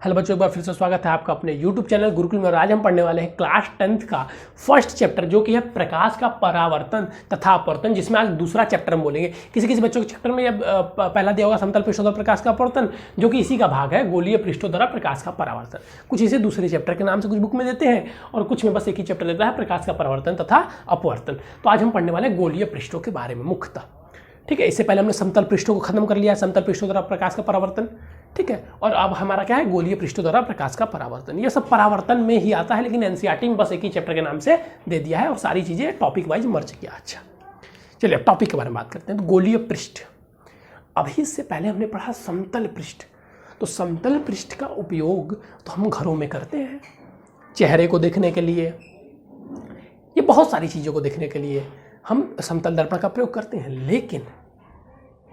Hello बच्चों, एक बार फिर से स्वागत है आपका अपने YouTube चैनल गुरुकुल में। और आज हम पढ़ने वाले हैं क्लास 10th का फर्स्ट चैप्टर, जो कि है प्रकाश का परावर्तन तथा अपवर्तन, जिसमें आज दूसरा चैप्टर हम बोलेंगे। किसी किसी बच्चों के चैप्टर में अब पहला दिया होगा समतल पृष्ठों द्वारा प्रकाश का अपवर्तन, जो कि इसी का भाग है, गोलीय पृष्ठों द्वारा प्रकाश का परावर्तन। कुछ इसे दूसरे चैप्टर के नाम से कुछ बुक में देते हैं और कुछ में बस एक ही चैप्टर देता है, प्रकाश का परावर्तन तथा अपवर्तन। तो आज हम पढ़ने वाले हैं गोलीय पृष्ठों के बारे में मुख्यतः। ठीक है, इससे पहले हमने समतल पृष्ठों को खत्म कर लिया, समतल पृष्ठों द्वारा प्रकाश का परावर्तन। ठीक है, और अब हमारा क्या है, गोलीय पृष्ठों द्वारा प्रकाश का परावर्तन। ये सब परावर्तन में ही आता है, लेकिन एनसीईआरटी में बस एक ही चैप्टर के नाम से दे दिया है और सारी चीजें टॉपिक वाइज मर्ज किया। अच्छा चलिए अब टॉपिक के बारे में बात करते हैं। तो गोलीय पृष्ठ, अभी इससे पहले हमने पढ़ा समतल पृष्ठ। तो समतल पृष्ठ का उपयोग तो हम घरों में करते हैं, चेहरे को देखने के लिए, ये बहुत सारी चीज़ों को देखने के लिए हम समतल दर्पण का प्रयोग करते हैं।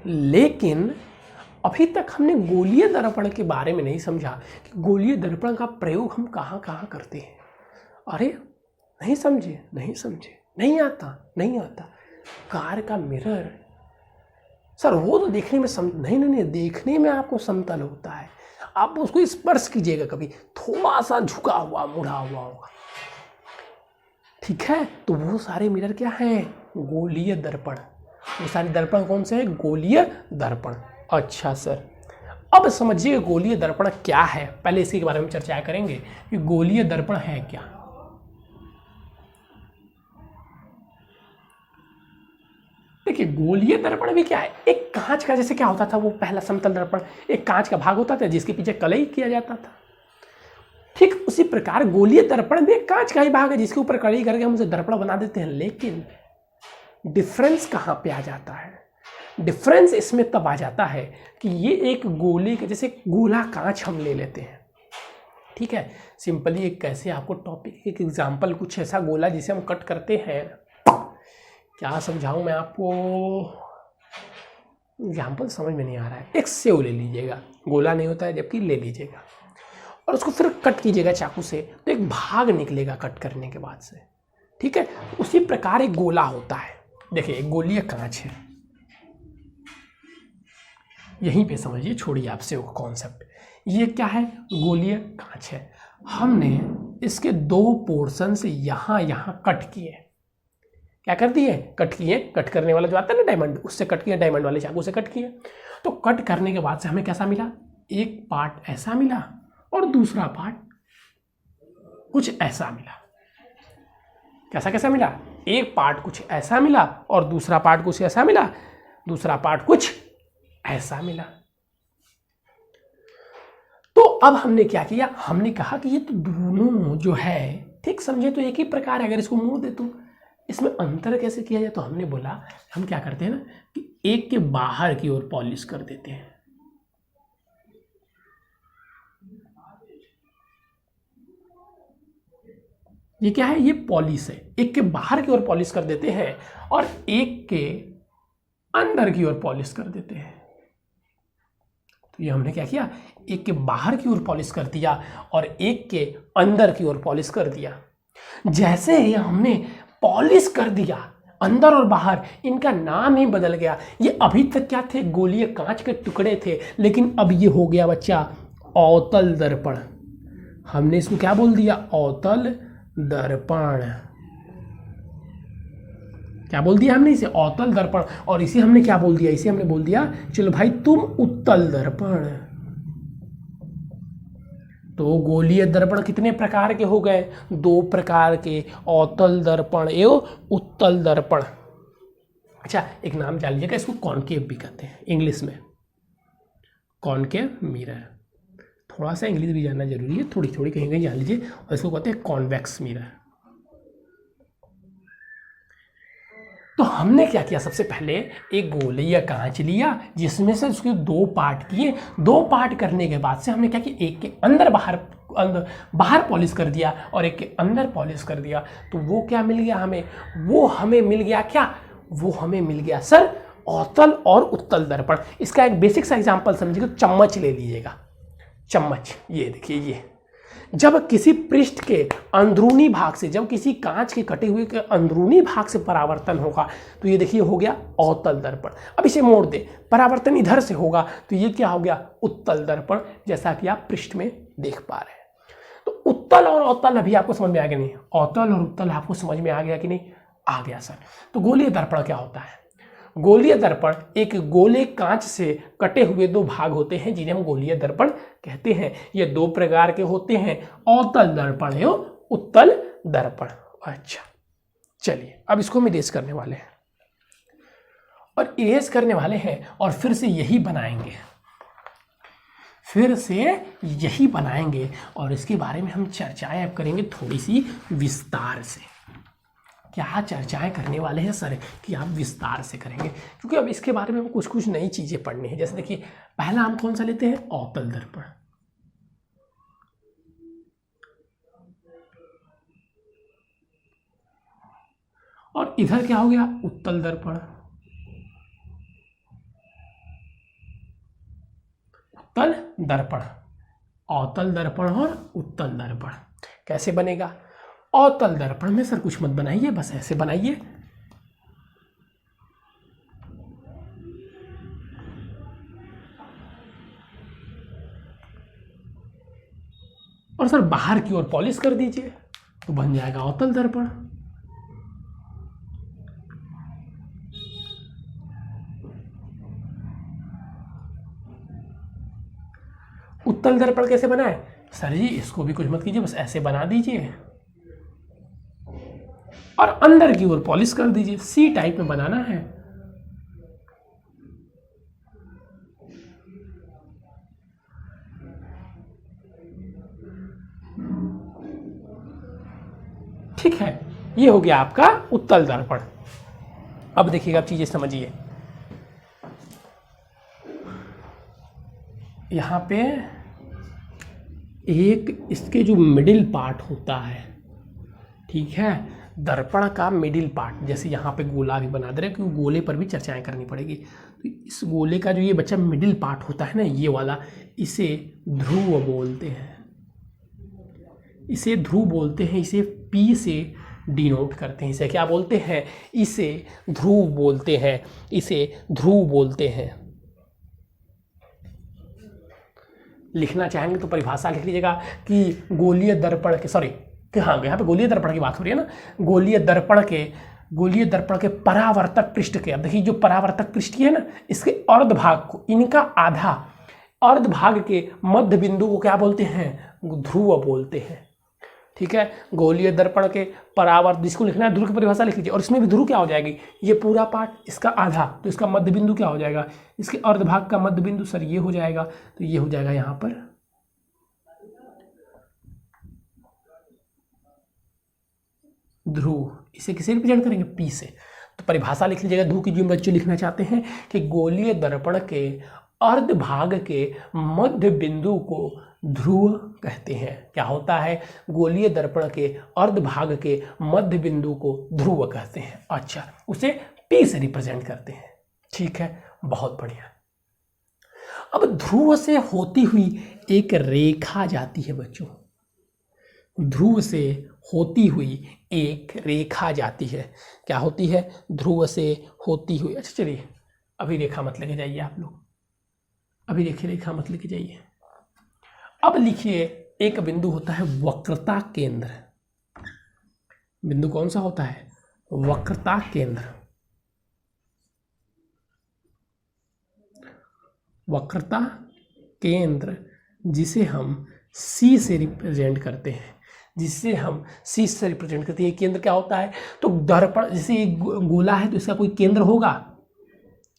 लेकिन अभी तक हमने गोलीय दर्पण के बारे में नहीं समझा कि गोलीय दर्पण का प्रयोग हम कहाँ कहाँ करते हैं। अरे नहीं समझे, नहीं आता। कार का मिरर, सर वो तो देखने में नहीं, देखने में आपको समतल होता है, आप उसको स्पर्श कीजिएगा कभी, थोड़ा सा झुका हुआ मुड़ा हुआ होगा। ठीक है, तो वो सारे मिरर क्या हैं, गोलीय दर्पण। वो सारे दर्पण कौन से हैं, गोलीय दर्पण। अच्छा सर, अब समझिए गोलीय दर्पण क्या है। पहले इसी के बारे में चर्चा करेंगे कि गोलीय दर्पण है क्या। देखिए गोलीय दर्पण भी क्या है, एक कांच का, जैसे क्या होता था वो पहला समतल दर्पण, एक कांच का भाग होता था जिसके पीछे कलई किया जाता था। ठीक उसी प्रकार गोलीय दर्पण भी एक कांच का ही भाग है जिसके ऊपर कलई करके हम उसे दर्पण बना देते हैं। लेकिन डिफरेंस कहाँ पे आ जाता है, डिफरेंस इसमें तब आ जाता है कि ये एक गोले के जैसे गोला कांच हम ले लेते हैं। ठीक है, सिंपली एक कैसे आपको टॉपिक एक एग्जांपल, कुछ ऐसा गोला जिसे हम कट करते हैं, क्या समझाऊं मैं आपको, एग्जांपल समझ में नहीं आ रहा है। एक सेव ले लीजिएगा, गोला नहीं होता है जबकि ले लीजिएगा और उसको फिर कट कीजिएगा चाकू से, तो एक भाग निकलेगा कट करने के बाद से। ठीक है, उसी प्रकार एक गोला होता है। देखिए एक गोलीय कांच है, यहीं पे समझिए, छोड़िए आपसे वो कॉन्सेप्ट। ये क्या है, गोलीय कांच है। हमने इसके दो पोर्शन से यहाँ कट किए। क्या कर दिए, कट किए। कट करने वाला जो आता है ना डायमंड, उससे कट किया, डायमंड वाले चाकू से कट किए। तो कट करने के बाद से हमें कैसा मिला, एक पार्ट ऐसा मिला और दूसरा पार्ट कुछ ऐसा मिला। कैसा मिला, एक पार्ट कुछ ऐसा मिला और दूसरा पार्ट कुछ ऐसा मिला, दूसरा पार्ट कुछ ऐसा मिला। तो अब हमने क्या किया, हमने कहा कि ये तो दोनों जो है, ठीक समझे, तो एक ही प्रकार है। अगर इसको मुंह दे तो इसमें अंतर कैसे किया जाए, तो हमने बोला हम क्या करते हैं ना कि एक के बाहर की ओर पॉलिश कर देते हैं। ये क्या है, ये पॉलिश है। एक के बाहर की ओर पॉलिश कर देते हैं और एक के अंदर की ओर पॉलिश कर देते हैं। तो ये हमने क्या किया, एक के बाहर की ओर पॉलिश कर दिया और एक के अंदर की ओर पॉलिश कर दिया। जैसे ही हमने पॉलिश कर दिया, अंदर और बाहर, इनका नाम ही बदल गया। ये अभी तक क्या थे, गोलीय कांच के टुकड़े थे, लेकिन अब ये हो गया बच्चा अवतल दर्पण। हमने इसको क्या बोल दिया, अवतल दर्पण। क्या बोल दिया हमने, इसे अवतल दर्पण। और इसे हमने क्या बोल दिया, इसे हमने बोल दिया चलो भाई तुम उत्तल दर्पण। तो गोलीय दर्पण कितने प्रकार के हो गए, दो प्रकार के, अवतल दर्पण एवं उत्तल दर्पण। अच्छा एक नाम जान लीजिएगा, इसको कॉनकेव भी कहते हैं इंग्लिश में, कॉनकेव मिरर। थोड़ा सा इंग्लिश भी जानना जरूरी है, थोड़ी कहीं जान लीजिए। और इसको कहते हैं कॉन्वेक्स मिरर। तो हमने क्या किया, सबसे पहले एक गोलीय कांच लिया जिसमें से उसके दो पार्ट किए। दो पार्ट करने के बाद से हमने क्या किया, एक के अंदर बाहर पॉलिश कर दिया और एक के अंदर पॉलिश कर दिया। तो वो क्या मिल गया हमें, वो हमें मिल गया क्या, वो हमें मिल गया सर अवतल और उत्तल दर्पण। इसका एक बेसिक सा एग्जांपल समझिएगा, चम्मच ले लीजिएगा, चम्मच, ये देखिए, जब किसी पृष्ठ के अंदरूनी भाग से, जब किसी कांच के कटे हुए के अंदरूनी भाग से परावर्तन होगा तो ये देखिए हो गया अवतल दर्पण। अब इसे मोड़ दे, परावर्तन इधर से होगा तो ये क्या हो गया, उत्तल दर्पण, जैसा कि आप पृष्ठ में देख पा रहे हैं। तो उत्तल और अवतल अभी आपको समझ में आ गया नहीं, अवतल और उत्तल आपको समझ में आ गया कि नहीं, आ गया सर। तो गोलीय दर्पण क्या होता है? गोलीय दर्पण एक गोले कांच से कटे हुए दो भाग होते हैं जिन्हें हम गोलीय दर्पण कहते हैं। ये दो प्रकार के होते हैं, अवतल दर्पण एवं उत्तल दर्पण। अच्छा चलिए, अब इसको हम इरेज करने वाले हैं और इरेज करने वाले हैं और फिर से यही बनाएंगे, फिर से यही बनाएंगे और इसके बारे में हम चर्चाएं अब करेंगे थोड़ी सी विस्तार से। क्या चर्चाएं करने वाले हैं सर कि आप विस्तार से करेंगे, क्योंकि अब इसके बारे में हम कुछ कुछ नई चीजें पढ़नी है। जैसे देखिए, पहला हम कौन सा लेते हैं, अवतल दर्पण। और इधर क्या हो गया, उत्तल दर्पण। उत्तल दर्पण, अवतल दर्पण और उत्तल दर्पण कैसे बनेगा? अवतल दर्पण में सर कुछ मत बनाइए, बस ऐसे बनाइए। और सर बाहर की ओर पॉलिश कर दीजिए तो बन जाएगा अवतल दर्पण। उत्तल दर्पण कैसे बनाए सर जी? इसको भी कुछ मत कीजिए, बस ऐसे बना दीजिए और अंदर की ओर पॉलिश कर दीजिए। सी टाइप में बनाना है। ठीक है, ये हो गया आपका उत्तल दर्पण। अब देखिएगा, आप चीजें समझिए। यहां पे एक इसके जो मिडिल पार्ट होता है, ठीक है, दर्पण का मिडिल पार्ट, जैसे यहाँ पे गोला भी बना दे रहे हैं क्योंकि गोले पर भी चर्चाएं करनी पड़ेगी। तो इस गोले का जो ये बच्चा मिडिल पार्ट होता है ना, ये वाला, इसे ध्रुव बोलते हैं। इसे ध्रुव बोलते हैं, इसे पी से डिनोट करते हैं। इसे क्या बोलते हैं? इसे ध्रुव बोलते हैं, इसे ध्रुव बोलते हैं। लिखना चाहेंगे तो परिभाषा लिख लीजिएगा कि गोलीय दर्पण के, सॉरी हाँ, यहाँ पे गोलीय दर्पण की बात हो रही है ना, गोलीय दर्पण के परावर्तक पृष्ठ के, अब देखिए जो परावर्तक पृष्ठ है ना, इसके अर्ध भाग को, इनका आधा अर्ध भाग के मध्य बिंदु को क्या बोलते हैं? ध्रुव बोलते हैं। ठीक है, गोलीय दर्पण के परावर्त, जिसको लिखना है ध्रुव की परिभाषा लिख लीजिए। और इसमें भी ध्रुव क्या हो जाएगी, ये पूरा पार्ट, इसका आधा, तो इसका मध्य बिंदु क्या हो जाएगा, इसके अर्ध भाग का मध्य बिंदु सर ये हो जाएगा। तो ये हो जाएगा यहाँ पर ध्रुव। इसे किसे रिप्रेजेंट करेंगे? पी से। तो परिभाषा लिख लीजिएगा ध्रुव की, जो बच्चे लिखना चाहते हैं कि गोलीय दर्पण के अर्ध भाग के मध्य बिंदु को ध्रुव कहते हैं। क्या होता है? गोलीय दर्पण के अर्ध भाग के मध्य बिंदु को ध्रुव कहते हैं। अच्छा, उसे पी से रिप्रेजेंट करते हैं। ठीक है, बहुत बढ़िया। अब ध्रुव से होती हुई एक रेखा जाती है बच्चों, ध्रुव से होती हुई एक रेखा जाती है। क्या होती है? ध्रुव से होती हुई। अच्छा चलिए, अभी रेखा मत लेके जाइए आप लोग, अभी देखिए रेखा मत लेके जाइए। अब लिखिए, एक बिंदु होता है वक्रता केंद्र। बिंदु कौन सा होता है? वक्रता केंद्र। वक्रता केंद्र जिसे हम सी से रिप्रेजेंट करते हैं, जिससे हम सी से रिप्रेजेंट करते हैं। केंद्र क्या होता है? तो दर्पण, जैसे एक गोला है तो इसका कोई केंद्र होगा,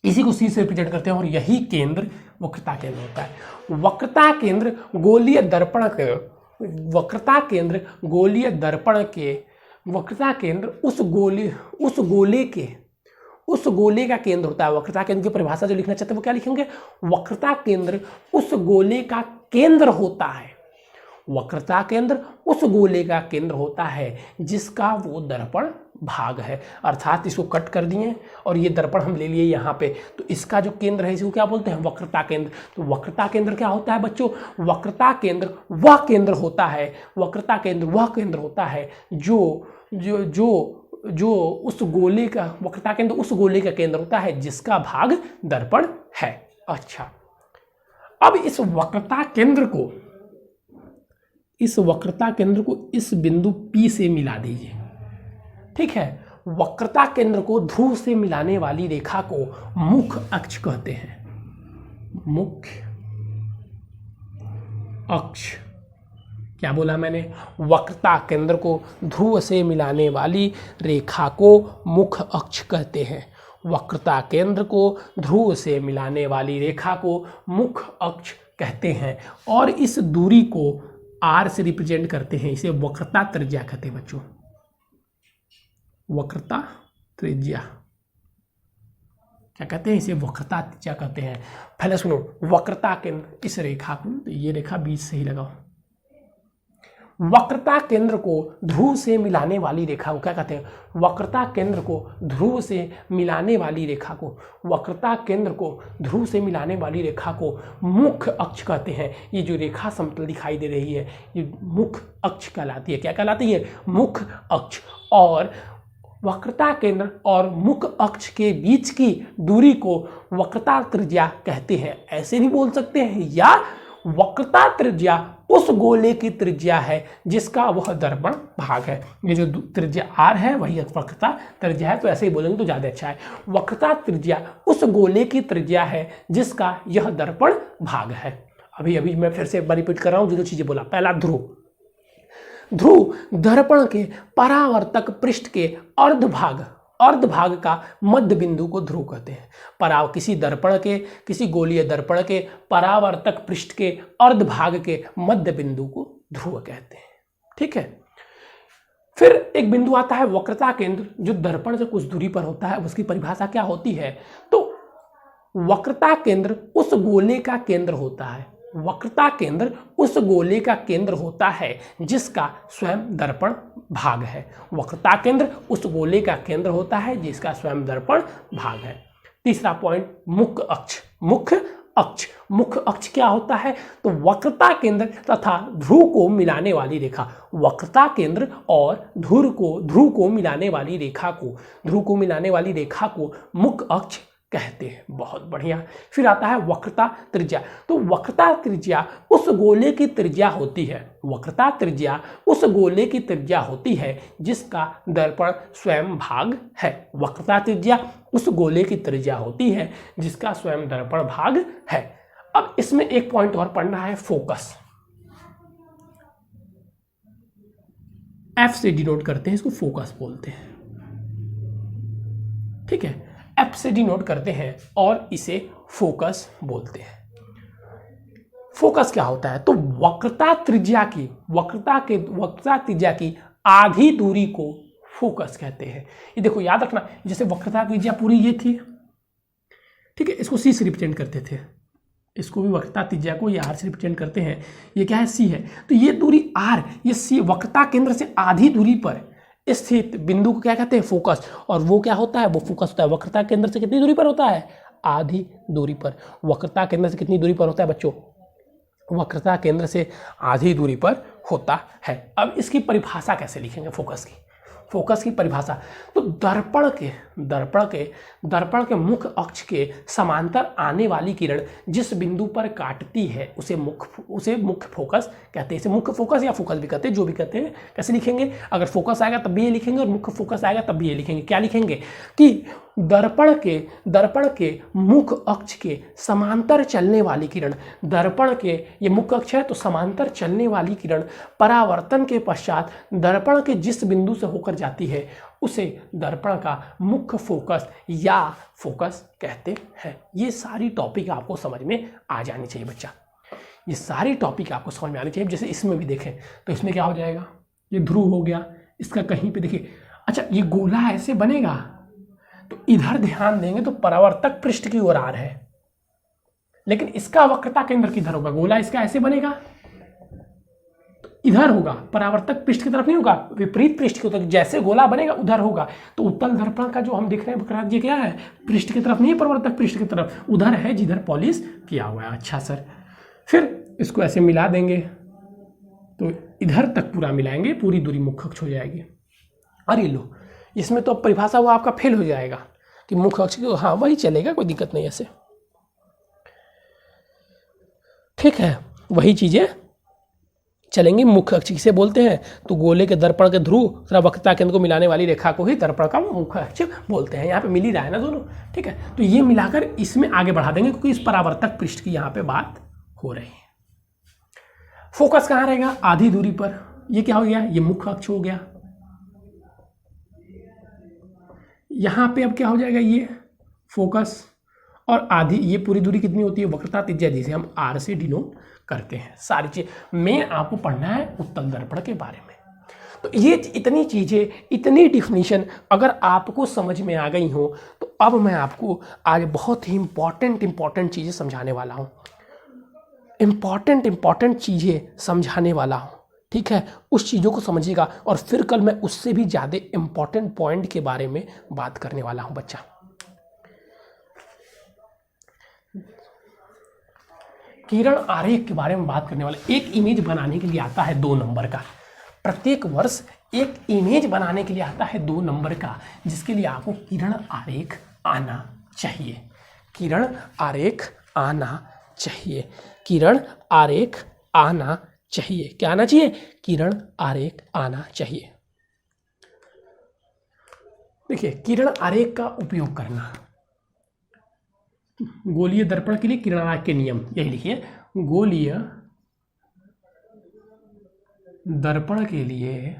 इसी को सी से रिप्रेजेंट करते हैं और यही केंद्र वक्रता केंद्र होता है। वक्रता केंद्र गोलीय दर्पण के, वक्रता केंद्र गोलीय दर्पण के, वक्रता केंद्र उस गोले का केंद्र होता है। वक्रता केंद्र की परिभाषा जो लिखना चाहते हैं वो क्या लिखेंगे? वक्रता केंद्र उस गोले का केंद्र होता है। वक्रता केंद्र उस गोले का केंद्र होता है जिसका वो दर्पण भाग है, अर्थात इसको कट कर दिए और ये दर्पण हम ले लिए यहाँ पे, तो इसका जो केंद्र है इसको क्या बोलते हैं, वक्रता केंद्र। तो वक्रता केंद्र क्या होता है बच्चों, वक्रता केंद्र वह केंद्र होता है, वक्रता केंद्र वह केंद्र होता है जो जो जो जो उस गोले का, वक्रता केंद्र उस गोले का केंद्र होता है जिसका भाग दर्पण है। अच्छा, अब इस वक्रता केंद्र को इस बिंदु P से मिला दीजिए। ठीक है, वक्रता केंद्र को ध्रुव से मिलाने वाली रेखा को मुख्य अक्ष कहते हैं। मुख्य अक्ष, क्या बोला मैंने, वक्रता केंद्र को ध्रुव से मिलाने वाली रेखा को मुख्य अक्ष कहते हैं। वक्रता केंद्र को ध्रुव से मिलाने वाली रेखा को मुख्य अक्ष कहते हैं और इस दूरी को R से रिप्रेजेंट करते हैं, इसे वक्रता त्रिज्या कहते हैं बच्चों, वक्रता त्रिज्या क्या कहते हैं, इसे वक्रता त्रिज्या कहते हैं। पहले सुनो, वक्रता केंद्र इस रेखा को, तो ये रेखा बीच से ही लगाओ, वक्रता केंद्र को ध्रुव से मिलाने वाली रेखा को क्या कहते हैं, वक्रता केंद्र को ध्रुव से मिलाने वाली रेखा को, वक्रता केंद्र को ध्रुव से मिलाने वाली रेखा को मुख्य अक्ष कहते हैं। ये जो रेखा समतल दिखाई दे रही है ये मुख्य अक्ष कहलाती है। क्या कहलाती है, मुख्य अक्ष। और वक्रता केंद्र और मुख्य अक्ष के बीच की दूरी को वक्रता त्रिज्या कहते हैं, ऐसे भी बोल सकते हैं, या वक्रता त्रिज्या उस गोले की त्रिज्या है जिसका वह दर्पण भाग है। ये जो त्रिज्या R है वही वक्रता त्रिज्या है, तो ऐसे ही बोलेंगे तो ज़्यादा अच्छा है। वक्रता त्रिज्या उस गोले की त्रिज्या है जिसका यह दर्पण भाग है। अभी मैं फिर से एक बार रिपीट कर रहा हूँ, जो चीज़ें बोला। पहला, ध्रुव दर्पण के परावर्तक पृष्ठ के अर्धभाग का मध्य बिंदु को ध्रुव कहते हैं। किसी गोलीय दर्पण के परावर्तक पृष्ठ के अर्धभाग के मध्य बिंदु को ध्रुव कहते हैं। ठीक है, फिर एक बिंदु आता है वक्रता केंद्र, जो दर्पण से कुछ दूरी पर होता है। उसकी परिभाषा क्या होती है, तो वक्रता केंद्र उस गोले का केंद्र होता है, वक्रता केंद्र उस गोले का केंद्र होता है जिसका स्वयं दर्पण भाग है। वक्रता केंद्र उस गोले का केंद्र होता है जिसका स्वयं दर्पण भाग है। तीसरा पॉइंट, मुख्य अक्ष क्या होता है, तो वक्रता केंद्र तथा ध्रुव को मिलाने वाली रेखा, वक्रता केंद्र और ध्रुव को मिलाने वाली रेखा को मुख्य अक्ष कहते हैं। बहुत बढ़िया। फिर आता है वक्रता त्रिज्या। तो वक्रता त्रिज्या उस गोले की त्रिज्या होती है, वक्रता त्रिज्या उस गोले की त्रिज्या होती है जिसका दर्पण स्वयं भाग है। वक्रता त्रिज्या उस गोले की त्रिज्या होती है जिसका स्वयं दर्पण भाग है। अब इसमें एक पॉइंट और पढ़ना है, फोकस। F से डिनोट करते हैं, इसको फोकस बोलते हैं। ठीक है, F से डिनोट करते हैं और इसे फोकस बोलते हैं। फोकस क्या होता है, तो वक्रता त्रिज्या की आधी दूरी को फोकस कहते हैं। ये देखो याद रखना, जैसे वक्रता त्रिज्या पूरी ये थी, ठीक है, इसको C से रिप्रेजेंट करते थे, इसको भी वक्रता त्रिज्या को ये R से रिप्रेजेंट करते हैं। ये क्या है, C है, तो ये दूरी R, ये C वक्रता केंद्र से आधी दूरी पर स्थित बिंदु को क्या कहते हैं, फोकस। और वो क्या होता है, वो फोकस होता है वक्रता केंद्र से कितनी दूरी पर होता है, आधी दूरी पर। वक्रता केंद्र से कितनी दूरी पर होता है बच्चों, वक्रता केंद्र से आधी दूरी पर होता है। अब इसकी परिभाषा कैसे लिखेंगे, फोकस की परिभाषा, तो दर्पण के मुख्य अक्ष के समांतर आने वाली किरण जिस बिंदु पर काटती है उसे मुख्य फोकस कहते हैं। इसे मुख्य फोकस या फोकस भी कहते हैं, जो भी कहते हैं। कैसे लिखेंगे, अगर फोकस आएगा तब भी ये लिखेंगे और मुख्य फोकस आएगा तब भी ये लिखेंगे। क्या लिखेंगे कि दर्पण के मुख्य अक्ष के समांतर चलने वाली किरण, दर्पण के ये मुख्य अक्ष है तो समांतर चलने वाली किरण परावर्तन के पश्चात दर्पण के जिस बिंदु से होकर जाती है उसे दर्पण का मुख्य फोकस या फोकस कहते हैं। ये सारी टॉपिक आपको समझ में आ जानी चाहिए बच्चा, ये सारी टॉपिक आपको समझ में आनी चाहिए। जैसे इसमें भी देखें तो इसमें क्या हो जाएगा, ये ध्रुव हो गया, इसका कहीं पे देखिए, अच्छा ये गोला ऐसे बनेगा तो इधर ध्यान देंगे तो परावर्तक पृष्ठ की ओर R है, लेकिन इसका वक्रता केंद्र किधर होगा, गोला इसका ऐसे बनेगा तो इधर होगा, परावर्तक पृष्ठ की तरफ नहीं होगा, विपरीत पृष्ठ की तरफ, जैसे गोला बनेगा उधर होगा। तो उत्तल दर्पण का जो हम देख रहे हैं ये क्या है, पृष्ठ की तरफ नहीं है, परावर्तक पृष्ठ की तरफ, उधर है जिधर पॉलिश किया हुआ है। अच्छा सर, फिर इसको ऐसे मिला देंगे तो इधर तक पूरा मिलाएंगे, पूरी दूरी मुख्य अक्ष हो जाएगी। अरे लो, इसमें तो अब परिभाषा वो आपका फेल हो जाएगा कि मुख्य अक्ष की, हाँ वही चलेगा, कोई दिक्कत नहीं ऐसे, ठीक है, वही चीजें चलेंगी। मुख्य अक्ष किसे बोलते हैं, तो गोले के दर्पण के ध्रुव तथा वक्रता केंद्र को मिलाने वाली रेखा को ही दर्पण का मुख्य अक्ष बोलते हैं। यहाँ पे मिल ही रहा है ना दोनों, ठीक है। तो ये मिलाकर इसमें आगे बढ़ा देंगे क्योंकि इस परावर्तक पृष्ठ की यहाँ पे बात हो रही है। फोकस कहाँ रहेगा, आधी दूरी पर। ये क्या हो गया, ये मुख्य अक्ष हो गया। यहाँ पे अब क्या हो जाएगा, ये फोकस, और आधी, ये पूरी दूरी कितनी होती है, वक्रता त्रिज्या, जिसे हम आर से डिनोट करते हैं। सारी चीज में आपको पढ़ना है उत्तल दर्पण के बारे में। तो ये इतनी चीजें, इतनी डिफिनीशन अगर आपको समझ में आ गई हो तो अब मैं आपको आज बहुत ही इंपॉर्टेंट चीजें समझाने वाला हूँ। इंपॉर्टेंट चीजें समझाने वाला हूँ, ठीक है। उस चीज़ों को समझिएगा और फिर कल मैं उससे भी ज़्यादा इंपॉर्टेंट पॉइंट के बारे में बात करने वाला हूँ बच्चा। किरण आरेख के बारे में बात करने वाले। एक इमेज बनाने के लिए आता है 2 नंबर का, प्रत्येक वर्ष एक इमेज बनाने के लिए आता है 2 नंबर का, जिसके लिए आपको किरण आरेख आना चाहिए। किरण आरेख आना चाहिए, किरण आरेख आना चाहिए। क्या आना चाहिए, किरण आरेख आना चाहिए। देखिए, किरण आरेख का उपयोग करना, गोलीय दर्पण के लिए किरण आरेख के नियम, यही लिखिए, गोलीय दर्पण के लिए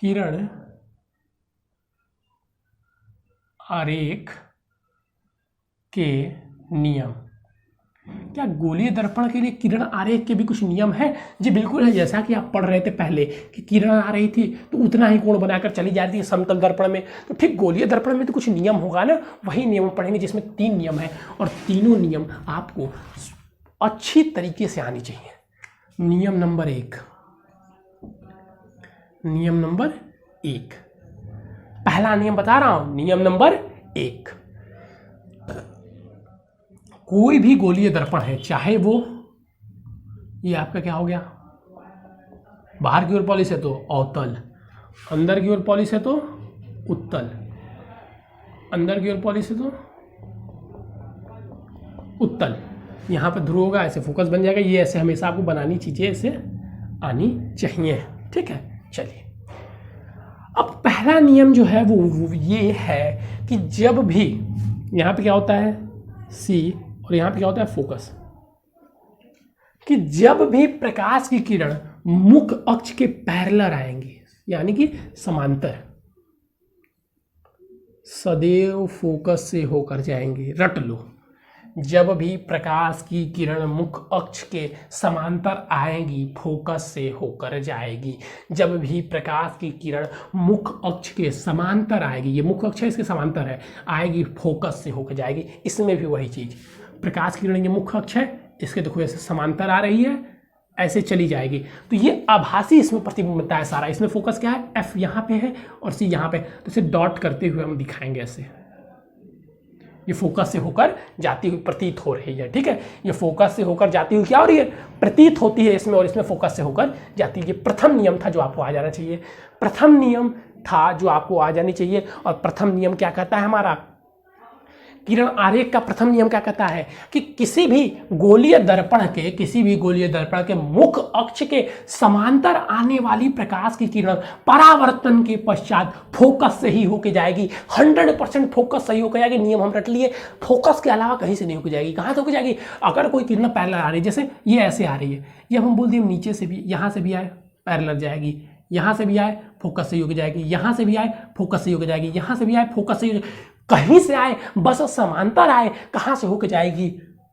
किरण आरेख के नियम। क्या गोलीय दर्पण के लिए किरण आरेख के भी कुछ नियम है? जी बिल्कुल है। जैसा कि आप पढ़ रहे थे पहले कि किरण आ रही थी तो उतना ही कोण बनाकर चली जाती है समतल दर्पण में, तो ठीक गोलीय दर्पण में तो कुछ नियम होगा ना, वही नियम पढ़ेंगे जिसमें 3 नियम है और तीनों नियम आपको अच्छी तरीके से आनी चाहिए। नियम नंबर 1, पहला नियम बता रहा हूं, नियम नंबर 1, कोई भी गोलीय दर्पण है, चाहे वो, ये आपका क्या हो गया, बाहर की ओर पॉलिश है तो अवतल, अंदर की ओर पॉलिश है तो उत्तल, अंदर की ओर पॉलिश है तो उत्तल, यहाँ पे ध्रुव होगा, ऐसे फोकस बन जाएगा। ये ऐसे हमेशा आपको बनानी चीजें ऐसे आनी चाहिए, ठीक है। चलिए, अब पहला नियम जो है वो ये है कि जब भी यहाँ पे क्या होता है सी और यहाँ पे क्या होता है फोकस, कि जब भी प्रकाश की किरण मुख्य अक्ष के पैरेलल आएंगी, यानी कि समांतर, सदैव फोकस से होकर जाएंगे। रट लो, जब भी प्रकाश की किरण मुख्य अक्ष के समांतर आएगी फोकस से होकर जाएगी। जब भी प्रकाश की किरण मुख्य अक्ष के समांतर आएगी, ये मुख्य अक्ष है इसके समांतर है, आएगी फोकस से होकर जाएगी। इसमें भी वही चीज, प्रकाश की किरण ये मुख्य अक्ष है, इसके देखो ऐसे समांतर आ रही है, ऐसे चली जाएगी, तो ये आभासी इसमें प्रतिबिंबता है सारा। इसमें फोकस क्या है, एफ यहाँ पे है और सी यहाँ पे, तो इसे डॉट करते हुए हम दिखाएंगे ऐसे, ये फोकस से होकर जाती हुई प्रतीत हो रही है, ठीक है। ये फोकस से होकर जाती हुई क्या हो रही है, प्रतीत होती है इसमें, और इसमें फोकस से होकर जाती है। ये प्रथम नियम था जो आपको आ जाना चाहिए, प्रथम नियम था जो आपको आ जानी चाहिए। और प्रथम नियम क्या कहता है हमारा, किरण आरेख का प्रथम नियम क्या कहता है कि किसी भी गोलीय दर्पण के मुख्य अक्ष के समांतर आने वाली प्रकाश की किरण परावर्तन के पश्चात फोकस से ही होके जाएगी। 100% फोकस सही होकर जाएगी। नियम हम रट लिए, फोकस के अलावा कहीं से नहीं होकर जाएगी। कहाँ से होकर जाएगी, अगर कोई किरण पैरेलल आ रही है, जैसे ये ऐसे आ रही है, ये हम बोल दिए नीचे से भी, यहाँ से भी आए पैरेलल जाएगी, यहाँ से भी आए फोकस से होकर जाएगी, यहाँ से भी आए फोकस से होकर जाएगी, यहाँ से भी आए फोकस से, कहीं से आए बस समांतर आए, कहाँ से होकर जाएगी,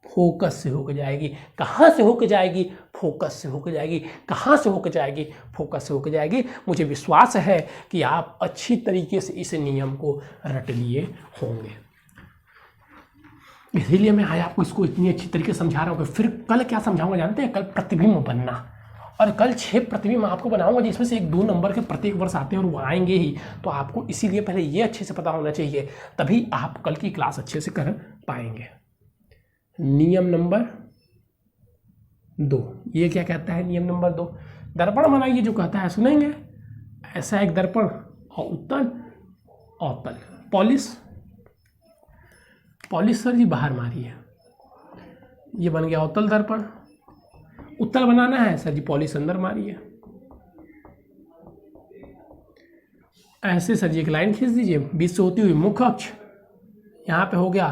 फोकस से होकर जाएगी। कहाँ से होकर जाएगी, फोकस से होकर जाएगी। कहाँ से होकर जाएगी, फोकस से होकर जाएगी। मुझे विश्वास है कि आप अच्छी तरीके से इस नियम को रट लिए होंगे। इसीलिए मैं आज आपको इसको इतनी अच्छी तरीके से समझा रहा हूँ कि फिर कल क्या समझाऊंगा जानते हैं? कल प्रतिबिंब बनना, और कल 6 प्रतिबिंब आपको बनाऊंगा जिसमें से 1-2 नंबर के प्रत्येक वर्ष आते हैं और वो आएंगे ही। तो आपको इसीलिए पहले ये अच्छे से पता होना चाहिए, तभी आप कल की क्लास अच्छे से कर पाएंगे। नियम नंबर 2, ये क्या कहता है? नियम नंबर 2, दर्पण बनाइए जो कहता है, सुनेंगे। ऐसा एक दर्पण और उत्तल अवतल, पॉलिश सर जी बाहर मारिए, ये बन गया अवतल दर्पण। उत्तल बनाना है सर जी, पॉलिश अंदर मारिए। ऐसे सर जी एक लाइन खींच दीजिए, बीच से होती हुई मुख्य अक्ष, यहाँ पे हो गया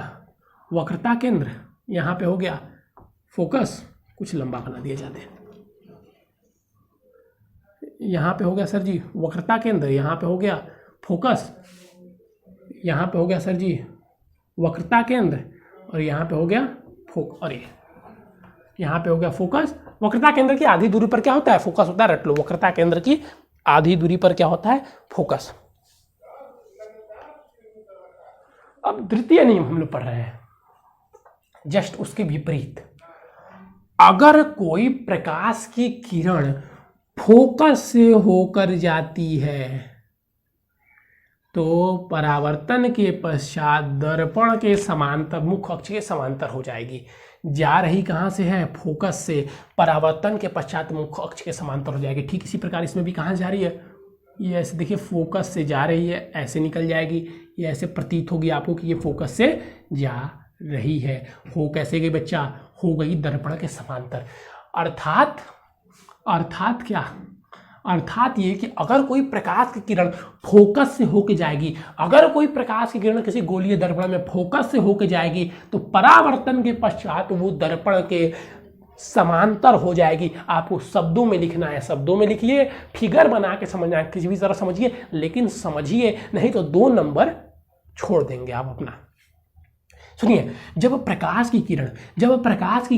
वक्रता केंद्र, यहाँ पे हो गया फोकस, कुछ लंबा बना दिया जाते हैं। यहाँ पे हो गया सर जी वक्रता केंद्र, यहाँ पे हो गया फोकस, यहाँ पे हो गया सर जी वक्रता केंद्र, और यहाँ पे हो गया और ये यहाँ पे हो गया फोकस। वक्रता केंद्र की आधी दूरी पर क्या होता है? फोकस होता है। रट लो, वक्रता केंद्र की आधी दूरी पर क्या होता है? फोकस। अब द्वितीय नियम हम लोग पढ़ रहे हैं, जस्ट उसके विपरीत। अगर कोई प्रकाश की किरण फोकस से होकर जाती है तो परावर्तन के पश्चात दर्पण के समांतर, मुख्य अक्ष के समांतर हो जाएगी। जा रही कहाँ से है? फोकस से। परावर्तन के पश्चात मुख्य अक्ष के समांतर हो जाएगी। ठीक इसी प्रकार इसमें भी कहाँ जा रही है? ये ऐसे देखिए, फोकस से जा रही है, ऐसे निकल जाएगी। ये ऐसे प्रतीत होगी आपको कि ये फोकस से जा रही है। हो कैसे गई बच्चा? हो गई दर्पण के समांतर। अर्थात क्या? अर्थात ये कि अगर कोई प्रकाश की किरण फोकस से होके जाएगी, अगर कोई प्रकाश की किरण किसी गोलीय दर्पण में फोकस से होके जाएगी तो परावर्तन के पश्चात वो दर्पण के समांतर हो जाएगी। आपको शब्दों में लिखना है, शब्दों में लिखिए, फिगर बना के समझना है, किसी भी तरह समझिए, लेकिन समझिए, नहीं तो 2 नंबर छोड़ देंगे आप अपना। सुनिए, जब प्रकाश की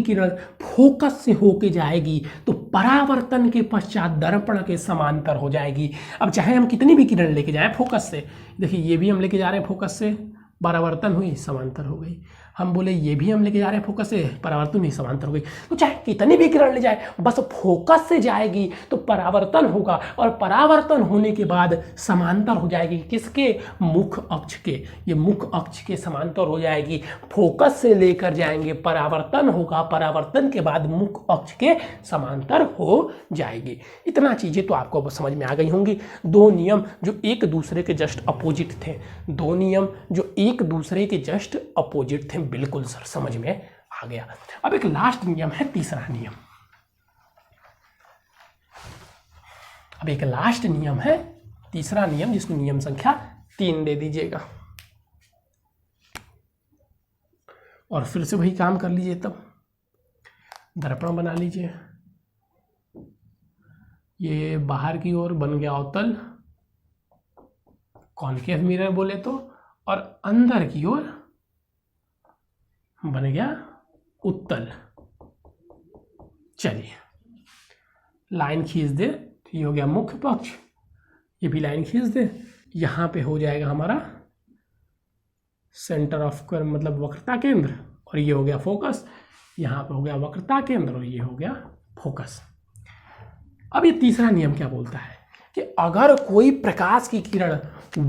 किरण फोकस से होके जाएगी तो परावर्तन के पश्चात दर्पण के समांतर हो जाएगी। अब चाहे हम कितनी भी किरण लेके जाएं फोकस से, देखिए ये भी हम लेके जा रहे हैं फोकस से, परावर्तन हुई, समांतर हो गई। हम बोले ये भी हम लेके जा रहे हैं फोकस से, परावर्तन हुई, समांतर हो गई। तो चाहे कितनी भी किरण ले जाए, बस फोकस से जाएगी तो परावर्तन होगा, और परावर्तन होने के बाद समांतर हो जाएगी। किसके? मुख्य अक्ष के। ये मुख्य अक्ष के समांतर हो जाएगी। फोकस से लेकर जाएंगे, परावर्तन होगा, परावर्तन के बाद मुख्य अक्ष के समांतर हो जाएगी। इतना चीजें तो आपको अब समझ में आ गई होंगी। 2 नियम जो एक दूसरे के जस्ट अपोजिट थे, 2 नियम जो एक दूसरे के जस्ट अपोजिट थे। बिल्कुल सर, समझ में आ गया। अब एक लास्ट नियम है, तीसरा नियम। अब एक लास्ट नियम है, तीसरा नियम, जिसको नियम संख्या 3 दे दीजिएगा, और फिर से वही काम कर लीजिए। तब दर्पण बना लीजिए, ये बाहर की ओर बन गया अवतल, कॉनकेव मिरर बोले तो, और अंदर की ओर बन गया उत्तल। चलिए लाइन खींच दे, ये हो गया मुख्य पक्ष, ये भी लाइन खींच दे, यहाँ पे हो जाएगा हमारा सेंटर ऑफ मतलब वक्रता केंद्र, और ये हो गया फोकस। यहाँ पे हो गया वक्रता केंद्र और ये हो गया फोकस। अब ये तीसरा नियम क्या बोलता है कि अगर कोई प्रकाश की किरण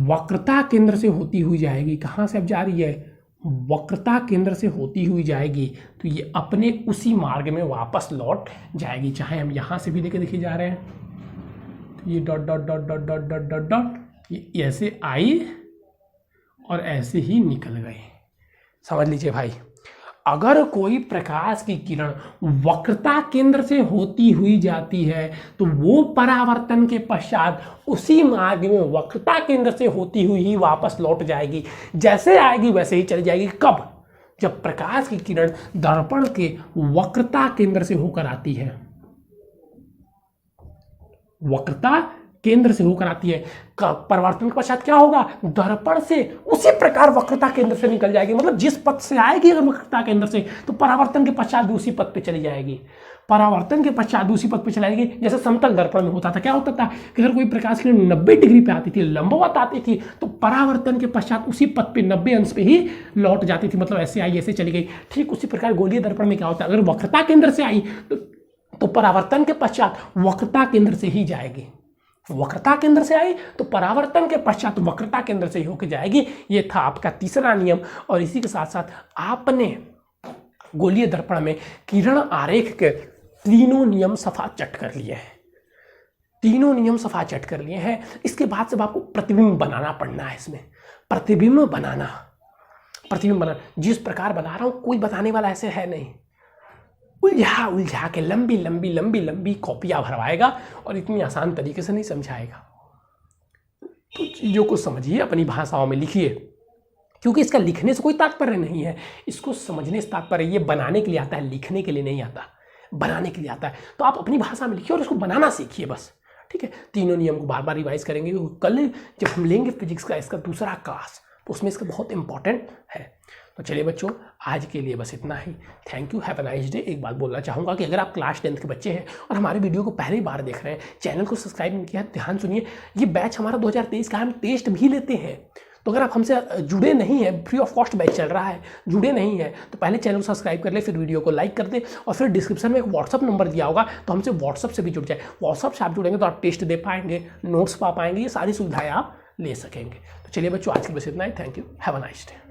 वक्रता केंद्र से होती हुई जाएगी, कहाँ से अब जा रही है? वक्रता केंद्र से होती हुई जाएगी, तो ये अपने उसी मार्ग में वापस लौट जाएगी। चाहे हम यहाँ से भी लेके देखे जा रहे हैं, तो ये dot dot dot dot dot dot dot dot, ये ऐसे आई और ऐसे ही निकल गए। समझ लीजिए भाई, अगर कोई प्रकाश की किरण वक्रता केंद्र से होती हुई जाती है तो वो परावर्तन के पश्चात उसी मार्ग में वक्रता केंद्र से होती हुई ही वापस लौट जाएगी। जैसे आएगी वैसे ही चली जाएगी। कब? जब प्रकाश की किरण दर्पण के वक्रता केंद्र से होकर आती है, वक्रता केंद्र से होकर आती है, परावर्तन के पश्चात क्या होगा, दर्पण से उसी प्रकार वक्रता केंद्र से निकल जाएगी। मतलब जिस पथ से आएगी अगर वक्रता केंद्र से, तो परावर्तन के पश्चात भी उसी पथ पे चली जाएगी। परावर्तन के पश्चात उसी पथ पे चली जाएगी। जैसे समतल दर्पण में होता था, क्या होता था कि अगर कोई प्रकाश किरण 90 डिग्री पे आती थी, लंबवत आती थी, तो परावर्तन के पश्चात उसी पथ पे 90 अंश पे ही लौट जाती थी। मतलब ऐसे आई ऐसे चली गई। ठीक उसी प्रकार गोलीय दर्पण में क्या होता है, अगर वक्रता केंद्र से आई तो परावर्तन के पश्चात वक्रता केंद्र से ही जाएगी। वक्रता केंद्र से आई तो परावर्तन के पश्चात वक्रता केंद्र से ही होकर जाएगी। ये था आपका तीसरा नियम। और इसी के साथ साथ आपने गोलीय दर्पण में किरण आरेख के तीनों नियम सफा चट कर लिए हैं। तीनों नियम सफा चट कर लिए हैं। इसके बाद से आपको प्रतिबिंब बनाना पड़ना है। इसमें प्रतिबिंब बनाना जिस प्रकार बना रहा हूं कोई बताने वाला ऐसे है नहीं। उलझा के लंबी कॉपियां भरवाएगा और इतनी आसान तरीके से नहीं समझाएगा। तो चीज़ों को समझिए, अपनी भाषाओं में लिखिए, क्योंकि इसका लिखने से कोई तात्पर्य नहीं है, इसको समझने से तात्पर्य। ये बनाने के लिए आता है, लिखने के लिए नहीं आता, बनाने के लिए आता है। तो आप अपनी भाषा में लिखिए और इसको बनाना सीखिए बस। ठीक है, तीनों नियम को बार बार रिवाइज करेंगे। कल जब हम लेंगे फिजिक्स का इसका दूसरा क्लास, तो उसमें इसका बहुत इंपॉर्टेंट है। तो चलिए बच्चों, आज के लिए बस इतना ही। Thank you, have a nice day. एक बात बोलना चाहूँगा कि अगर आप क्लास 10th के बच्चे हैं और हमारे वीडियो को पहली बार देख रहे हैं, चैनल को सब्सक्राइब नहीं किया, ध्यान सुनिए। ये बैच हमारा 2023 का, हम टेस्ट भी लेते हैं। तो अगर आप हमसे जुड़े नहीं हैं, फ्री ऑफ कॉस्ट बैच चल रहा है, जुड़े नहीं हैं, तो पहले चैनल को सब्सक्राइब कर ले, फिर वीडियो को लाइक कर दे, और फिर डिस्क्रिप्शन में एक व्हाट्सअप नंबर दिया होगा, तो हमसे व्हाट्सअप से भी जुड़ जाए। व्हाट्सअप से आप जुड़ेंगे तो आप टेस्ट दे पाएंगे, नोट्स पा पाएंगे, ये सारी सुविधाएं आप ले सकेंगे। तो चलिए बच्चों, आज की बस इतना ही। Thank you, have a nice day.